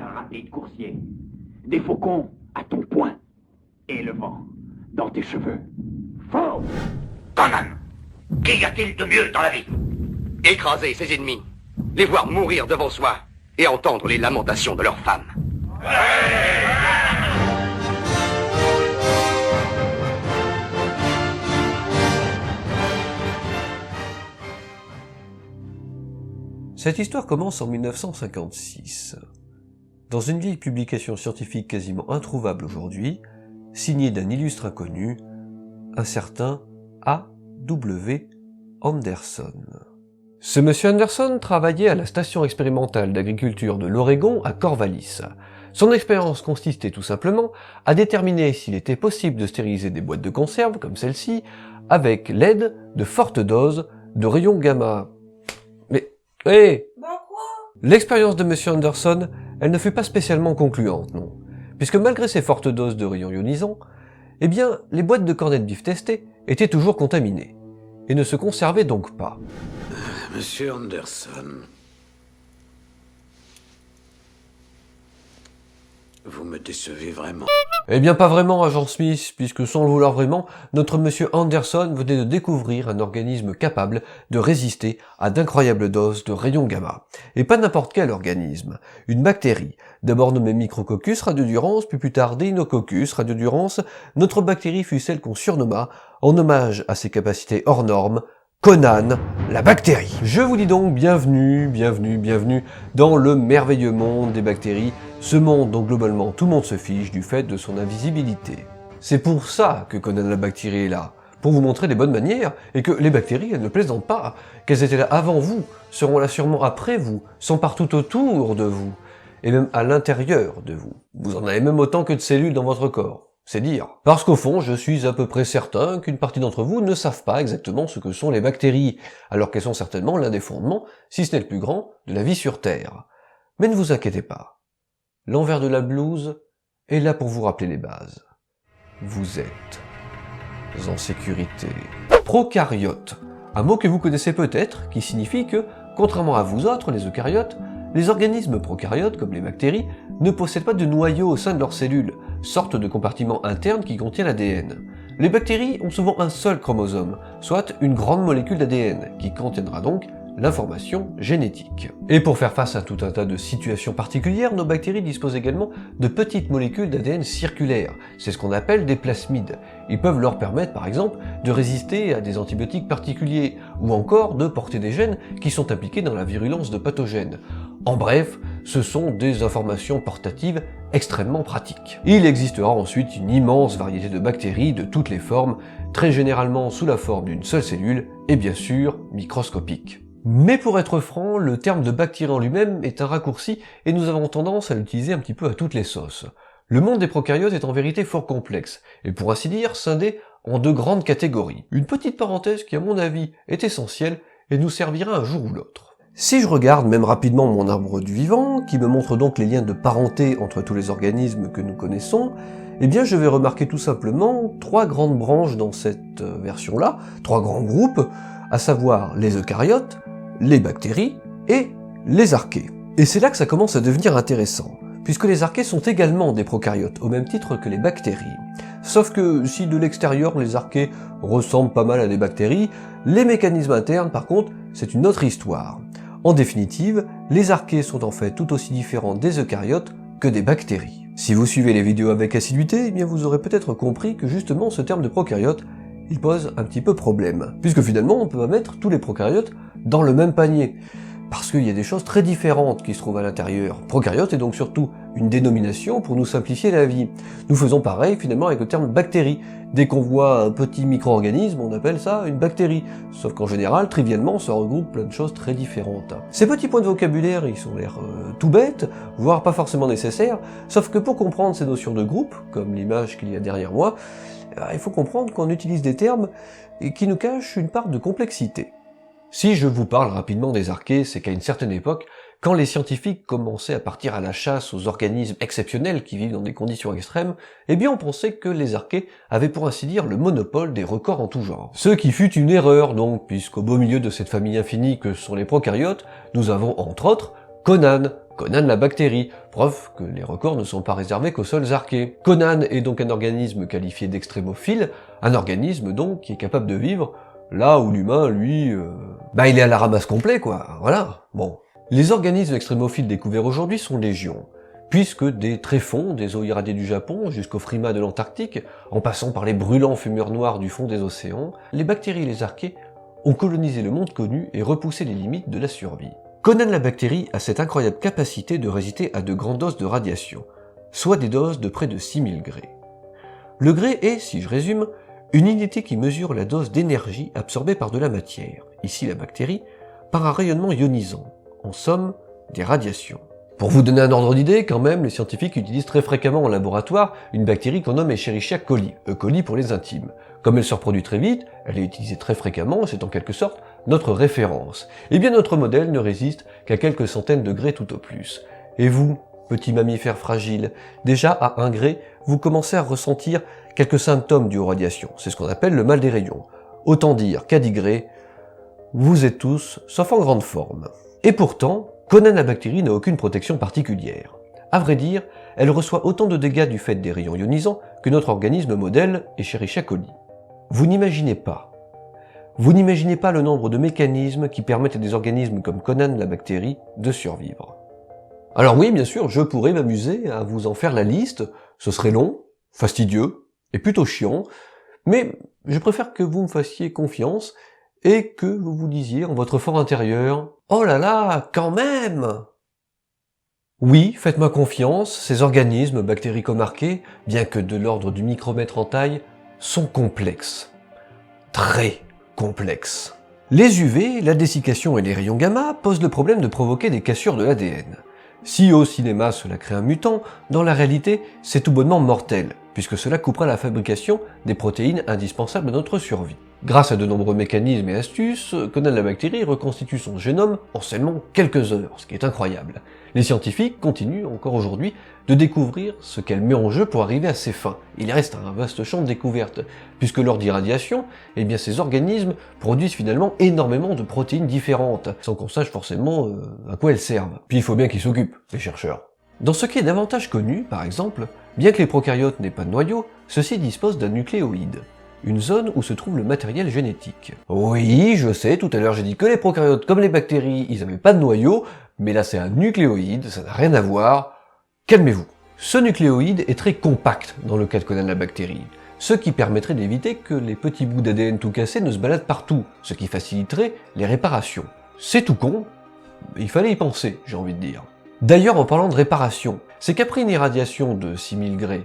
un rapide coursier. Des faucons à ton poing. Et le vent dans tes cheveux. Faux! Conan, qu'y a-t-il de mieux dans la vie? Écraser ses ennemis, les voir mourir devant soi et entendre les lamentations de leurs femmes. Cette histoire commence en 1956. Dans une vieille publication scientifique quasiment introuvable aujourd'hui, signée d'un illustre inconnu, un certain A.W. Anderson. Ce monsieur Anderson travaillait à la station expérimentale d'agriculture de l'Oregon à Corvallis. Son expérience consistait tout simplement à déterminer s'il était possible de stériliser des boîtes de conserve comme celle-ci avec l'aide de fortes doses de rayons gamma. Mais, hé! L'expérience de monsieur Anderson, elle ne fut pas spécialement concluante, non. Puisque malgré ces fortes doses de rayons ionisants, eh bien, les boîtes de cornets de beef testées étaient toujours contaminées, et ne se conservaient donc pas. Monsieur Anderson, vous me décevez vraiment. Eh bien pas vraiment, agent Smith, puisque sans le vouloir vraiment, notre monsieur Anderson venait de découvrir un organisme capable de résister à d'incroyables doses de rayons gamma. Et pas n'importe quel organisme, une bactérie, d'abord nommée Micrococcus radiodurans, puis plus tard Deinococcus radiodurans, notre bactérie fut celle qu'on surnomma, en hommage à ses capacités hors normes, Conan, la bactérie. Je vous dis donc bienvenue dans le merveilleux monde des bactéries, ce monde dont globalement tout le monde se fiche du fait de son invisibilité. C'est pour ça que Conan la bactérie est là, pour vous montrer les bonnes manières, et que les bactéries, elles ne plaisantent pas, qu'elles étaient là avant vous, seront là sûrement après vous, sont partout autour de vous, et même à l'intérieur de vous. Vous en avez même autant que de cellules dans votre corps. C'est dire. Parce qu'au fond, je suis à peu près certain qu'une partie d'entre vous ne savent pas exactement ce que sont les bactéries, alors qu'elles sont certainement l'un des fondements, si ce n'est le plus grand, de la vie sur Terre. Mais ne vous inquiétez pas. L'envers de la blouse est là pour vous rappeler les bases. Vous êtes en sécurité. Prokaryote, un mot que vous connaissez peut-être, qui signifie que, contrairement à vous autres, les eucaryotes, les organismes prokaryotes, comme les bactéries, ne possèdent pas de noyau au sein de leurs cellules, sorte de compartiment interne qui contient l'ADN. Les bactéries ont souvent un seul chromosome, soit une grande molécule d'ADN, qui contiendra donc l'information génétique. Et pour faire face à tout un tas de situations particulières, nos bactéries disposent également de petites molécules d'ADN circulaires, c'est ce qu'on appelle des plasmides. Ils peuvent leur permettre par exemple de résister à des antibiotiques particuliers, ou encore de porter des gènes qui sont impliqués dans la virulence de pathogènes. En bref, ce sont des informations portatives extrêmement pratiques. Il existera ensuite une immense variété de bactéries de toutes les formes, très généralement sous la forme d'une seule cellule, et bien sûr microscopique. Mais pour être franc, le terme de bactérie en lui-même est un raccourci et nous avons tendance à l'utiliser un petit peu à toutes les sauces. Le monde des prokaryotes est en vérité fort complexe, et pour ainsi dire scindé en deux grandes catégories. Une petite parenthèse qui à mon avis est essentielle et nous servira un jour ou l'autre. Si je regarde même rapidement mon arbre du vivant, qui me montre donc les liens de parenté entre tous les organismes que nous connaissons, eh bien je vais remarquer tout simplement trois grandes branches dans cette version-là, trois grands groupes, à savoir les eucaryotes, les bactéries et les archées. Et c'est là que ça commence à devenir intéressant, puisque les archées sont également des prokaryotes, au même titre que les bactéries. Sauf que si de l'extérieur les archées ressemblent pas mal à des bactéries, les mécanismes internes par contre, c'est une autre histoire. En définitive, les archées sont en fait tout aussi différents des eucaryotes que des bactéries. Si vous suivez les vidéos avec assiduité, eh bien vous aurez peut-être compris que justement ce terme de prokaryote, il pose un petit peu problème. Puisque finalement on peut pas mettre tous les prokaryotes dans le même panier. Parce qu'il y a des choses très différentes qui se trouvent à l'intérieur. Prokaryote est donc surtout une dénomination pour nous simplifier la vie. Nous faisons pareil finalement avec le terme bactérie. Dès qu'on voit un petit micro-organisme, on appelle ça une bactérie. Sauf qu'en général, trivialement, ça regroupe plein de choses très différentes. Ces petits points de vocabulaire, ils ont l'air tout bêtes, voire pas forcément nécessaires, sauf que pour comprendre ces notions de groupe, comme l'image qu'il y a derrière moi, il faut comprendre qu'on utilise des termes qui nous cachent une part de complexité. Si je vous parle rapidement des archées, c'est qu'à une certaine époque, quand les scientifiques commençaient à partir à la chasse aux organismes exceptionnels qui vivent dans des conditions extrêmes, eh bien on pensait que les archées avaient pour ainsi dire le monopole des records en tout genre. Ce qui fut une erreur donc, puisqu'au beau milieu de cette famille infinie que sont les prokaryotes, nous avons entre autres Conan Conan la bactérie, preuve que les records ne sont pas réservés qu'aux seuls archées. Conan est donc un organisme qualifié d'extrémophile, un organisme donc qui est capable de vivre là où l'humain, lui, il est à la ramasse complet, quoi, voilà, bon. Les organismes extrémophiles découverts aujourd'hui sont légion, puisque des tréfonds des eaux irradiées du Japon jusqu'aux frimas de l'Antarctique, en passant par les brûlants fumeurs noirs du fond des océans, les bactéries et les archées ont colonisé le monde connu et repoussé les limites de la survie. Conan la bactérie a cette incroyable capacité de résister à de grandes doses de radiation, soit des doses de près de 6000 Gray. Le Gray est, si je résume, une unité qui mesure la dose d'énergie absorbée par de la matière, ici la bactérie, par un rayonnement ionisant, en somme, des radiations. Pour vous donner un ordre d'idée, quand même, les scientifiques utilisent très fréquemment en laboratoire une bactérie qu'on nomme Escherichia coli, E. coli pour les intimes. Comme elle se reproduit très vite, elle est utilisée très fréquemment, c'est en quelque sorte notre référence. Et bien notre modèle ne résiste qu'à quelques centaines de Gray tout au plus. Et vous, petits mammifères fragiles, déjà à 1 Gray, vous commencez à ressentir quelques symptômes dues aux radiations. C'est ce qu'on appelle le mal des rayons. Autant dire qu'à 10 Gray, vous êtes tous, sauf en grande forme. Et pourtant, Conan la bactérie n'a aucune protection particulière. À vrai dire, elle reçoit autant de dégâts du fait des rayons ionisants que notre organisme modèle Escherichia coli. Vous n'imaginez pas le nombre de mécanismes qui permettent à des organismes comme Conan la bactérie de survivre. Alors oui, bien sûr, je pourrais m'amuser à vous en faire la liste, ce serait long, fastidieux et plutôt chiant, mais je préfère que vous me fassiez confiance et que vous vous disiez en votre fort intérieur « Oh là là, quand même !» Oui, faites-moi confiance, ces organismes bactérico-marqués, bien que de l'ordre du micromètre en taille, sont complexes. Très complexes. Les UV, la dessiccation et les rayons gamma posent le problème de provoquer des cassures de l'ADN. Si au cinéma cela crée un mutant, dans la réalité c'est tout bonnement mortel, puisque cela coupera la fabrication des protéines indispensables à notre survie. Grâce à de nombreux mécanismes et astuces, Conan la bactérie reconstitue son génome en seulement quelques heures, ce qui est incroyable. Les scientifiques continuent encore aujourd'hui de découvrir ce qu'elle met en jeu pour arriver à ses fins. Il reste un vaste champ de découverte, puisque lors d'irradiation, ces organismes produisent finalement énormément de protéines différentes, sans qu'on sache forcément à quoi elles servent. Puis il faut bien qu'ils s'occupent, les chercheurs. Dans ce qui est davantage connu, par exemple, bien que les prokaryotes n'aient pas de noyau, ceux-ci disposent d'un nucléoïde, une zone où se trouve le matériel génétique. Oui, je sais, tout à l'heure j'ai dit que les prokaryotes, comme les bactéries, ils n'avaient pas de noyau, mais là c'est un nucléoïde, ça n'a rien à voir. Calmez-vous. Ce nucléoïde est très compact dans le cas de Conan la bactérie, ce qui permettrait d'éviter que les petits bouts d'ADN tout cassés ne se baladent partout, ce qui faciliterait les réparations. C'est tout con, mais il fallait y penser, j'ai envie de dire. D'ailleurs, en parlant de réparation, c'est qu'après une irradiation de 6000 Gray,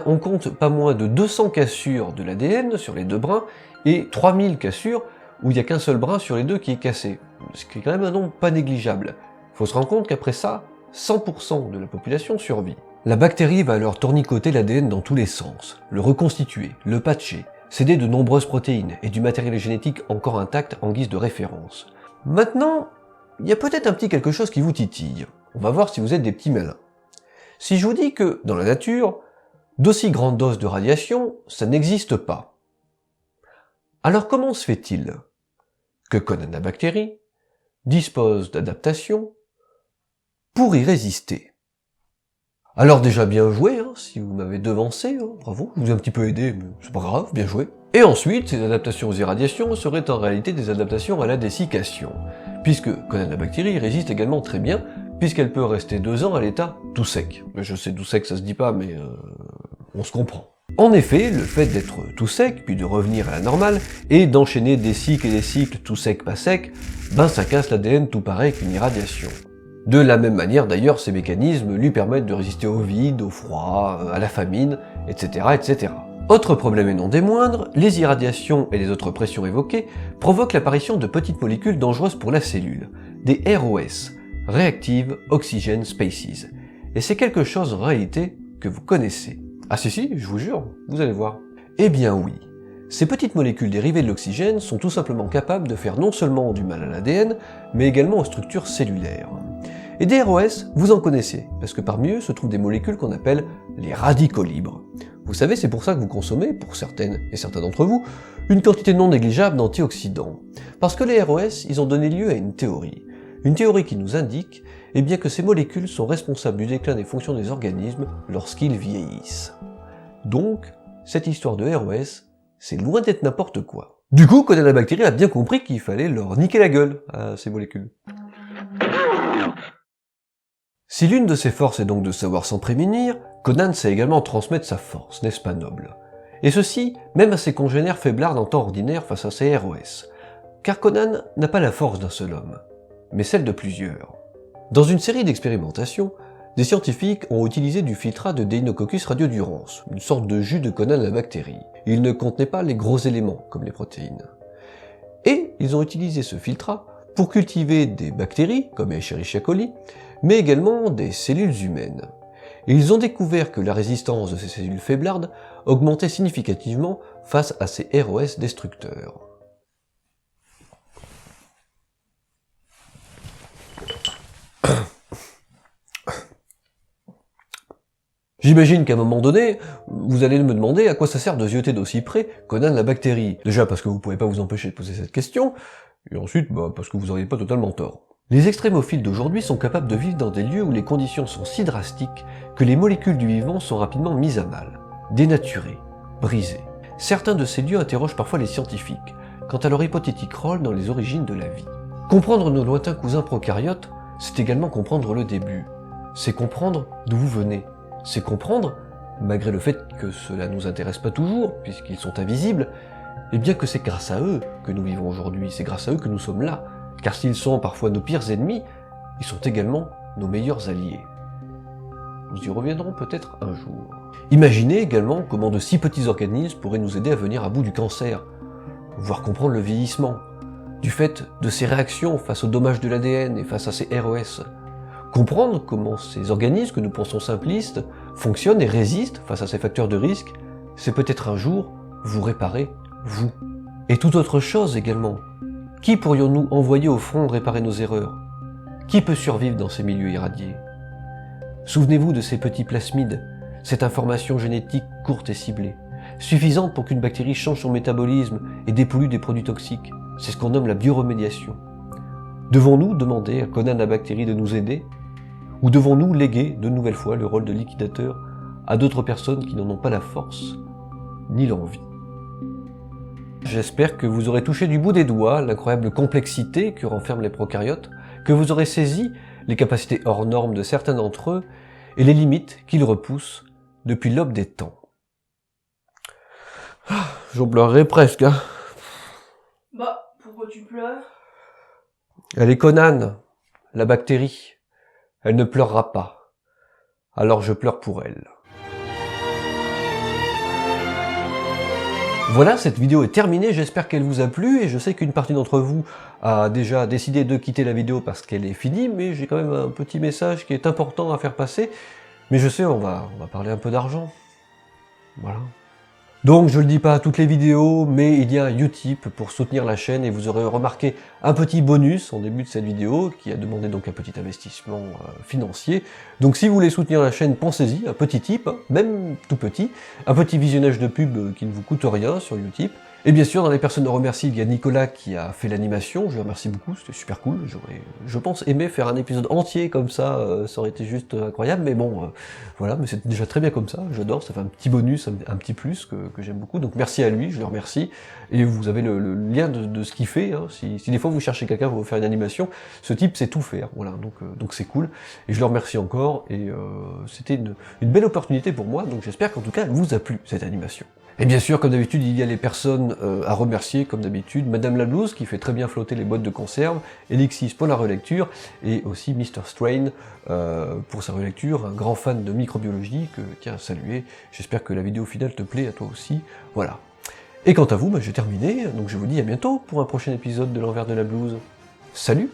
on compte pas moins de 200 cassures de l'ADN sur les 2 brins et 3000 cassures où il n'y a qu'un seul brin sur les 2 qui est cassé, ce qui est quand même un nombre pas négligeable. Il faut se rendre compte qu'après ça, 100% de la population survit. La bactérie va alors tournicoter l'ADN dans tous les sens, le reconstituer, le patcher, céder de nombreuses protéines et du matériel génétique encore intact en guise de référence. Maintenant, il y a peut-être un petit quelque chose qui vous titille. On va voir si vous êtes des petits malins. Si je vous dis que, dans la nature, d'aussi grandes doses de radiation, ça n'existe pas. Alors comment se fait-il que Conan la bactérie dispose d'adaptations pour y résister? Alors déjà bien joué, si vous m'avez devancé, bravo, je vous ai un petit peu aidé, mais c'est pas grave, bien joué. Et ensuite, ces adaptations aux irradiations seraient en réalité des adaptations à la dessiccation, puisque Conan la bactérie résiste également très bien, puisqu'elle peut rester 2 ans à l'état tout sec. Je sais tout sec ça se dit pas, mais on se comprend. En effet, le fait d'être tout sec, puis de revenir à la normale, et d'enchaîner des cycles et des cycles tout sec pas sec, ça casse l'ADN tout pareil qu'une irradiation. De la même manière d'ailleurs, ces mécanismes lui permettent de résister au vide, au froid, à la famine, etc., etc. Autre problème et non des moindres, les irradiations et les autres pressions évoquées provoquent l'apparition de petites molécules dangereuses pour la cellule, des ROS, Reactive Oxygen Species. Et c'est quelque chose en réalité que vous connaissez. Ah si, je vous jure, vous allez voir. Eh bien oui, ces petites molécules dérivées de l'oxygène sont tout simplement capables de faire non seulement du mal à l'ADN, mais également aux structures cellulaires. Et des ROS, vous en connaissez, parce que parmi eux se trouvent des molécules qu'on appelle les radicaux libres. Vous savez, c'est pour ça que vous consommez, pour certaines et certains d'entre vous, une quantité non négligeable d'antioxydants. Parce que les ROS, ils ont donné lieu à une théorie qui nous indique et bien que ces molécules sont responsables du déclin des fonctions des organismes lorsqu'ils vieillissent. Donc, cette histoire de ROS, c'est loin d'être n'importe quoi. Du coup, Conan la bactérie a bien compris qu'il fallait leur niquer la gueule à ces molécules. Si l'une de ses forces est donc de savoir s'en prémunir, Conan sait également transmettre sa force, n'est-ce pas noble? Et ceci, même à ses congénères faiblards en temps ordinaire face à ses ROS. Car Conan n'a pas la force d'un seul homme, mais celle de plusieurs. Dans une série d'expérimentations, des scientifiques ont utilisé du filtrat de Deinococcus radiodurans, une sorte de jus de Conan la bactérie. Il ne contenait pas les gros éléments, comme les protéines. Et ils ont utilisé ce filtrat pour cultiver des bactéries, comme Escherichia coli, mais également des cellules humaines. Et ils ont découvert que la résistance de ces cellules faiblardes augmentait significativement face à ces ROS destructeurs. J'imagine qu'à un moment donné, vous allez me demander à quoi ça sert de zioter d'aussi près Conan la bactérie. Déjà parce que vous pouvez pas vous empêcher de poser cette question, et ensuite parce que vous n'auriez pas totalement tort. Les extrémophiles d'aujourd'hui sont capables de vivre dans des lieux où les conditions sont si drastiques que les molécules du vivant sont rapidement mises à mal, dénaturées, brisées. Certains de ces lieux interrogent parfois les scientifiques quant à leur hypothétique rôle dans les origines de la vie. Comprendre nos lointains cousins prokaryotes, c'est également comprendre le début. C'est comprendre d'où vous venez. C'est comprendre, malgré le fait que cela nous intéresse pas toujours, puisqu'ils sont invisibles, et bien que c'est grâce à eux que nous vivons aujourd'hui, c'est grâce à eux que nous sommes là. Car s'ils sont parfois nos pires ennemis, ils sont également nos meilleurs alliés. Nous y reviendrons peut-être un jour. Imaginez également comment de si petits organismes pourraient nous aider à venir à bout du cancer, voire comprendre le vieillissement, du fait de ces réactions face aux dommages de l'ADN et face à ces ROS. Comprendre comment ces organismes que nous pensons simplistes fonctionnent et résistent face à ces facteurs de risque, c'est peut-être un jour vous réparer, vous. Et toute autre chose également. Qui pourrions-nous envoyer au front réparer nos erreurs? Qui peut survivre dans ces milieux irradiés? Souvenez-vous de ces petits plasmides, cette information génétique courte et ciblée, suffisante pour qu'une bactérie change son métabolisme et dépollue des produits toxiques. C'est ce qu'on nomme la bioremédiation. Devons-nous demander à Conan la bactérie de nous aider? Ou devons-nous léguer de nouvelles fois le rôle de liquidateur à d'autres personnes qui n'en ont pas la force, ni l'envie? J'espère que vous aurez touché du bout des doigts l'incroyable complexité que renferment les prokaryotes, que vous aurez saisi les capacités hors normes de certains d'entre eux et les limites qu'ils repoussent depuis l'aube des temps. J'en pleurerai presque, hein. Bah, pourquoi tu pleures? Elle est Conan, la bactérie. Elle ne pleurera pas. Alors je pleure pour elle. Voilà, cette vidéo est terminée, j'espère qu'elle vous a plu, et je sais qu'une partie d'entre vous a déjà décidé de quitter la vidéo parce qu'elle est finie, mais j'ai quand même un petit message qui est important à faire passer. Mais je sais, on va parler un peu d'argent. Voilà. Donc je le dis pas à toutes les vidéos, mais il y a un Utip pour soutenir la chaîne, et vous aurez remarqué un petit bonus en début de cette vidéo, qui a demandé donc un petit investissement financier. Donc si vous voulez soutenir la chaîne, pensez-y, un petit tip, hein, même tout petit, un petit visionnage de pub qui ne vous coûte rien sur Utip. Et bien sûr, dans les personnes à remercier, il y a Nicolas qui a fait l'animation, je le remercie beaucoup, c'était super cool, j'aurais, je pense, aimé faire un épisode entier comme ça, ça aurait été juste incroyable, mais bon, voilà, mais c'est déjà très bien comme ça, j'adore, ça fait un petit bonus, un petit plus que j'aime beaucoup, donc merci à lui, je le remercie, et vous avez le lien de ce qu'il fait, hein, si des fois vous cherchez quelqu'un pour vous faire une animation, ce type sait tout faire, voilà, donc c'est cool, et je le remercie encore, et c'était une belle opportunité pour moi, donc j'espère qu'en tout cas elle vous a plu, cette animation. Et bien sûr, comme d'habitude, il y a les personnes à remercier, comme d'habitude, Madame la Blouse, qui fait très bien flotter les boîtes de conserve, Elixis pour la relecture, et aussi Mr. Strain pour sa relecture, un grand fan de microbiologie que tiens à saluer. J'espère que la vidéo finale te plaît, à toi aussi. Voilà. Et quant à vous, j'ai terminé, donc je vous dis à bientôt pour un prochain épisode de l'Envers de la Blouse. Salut!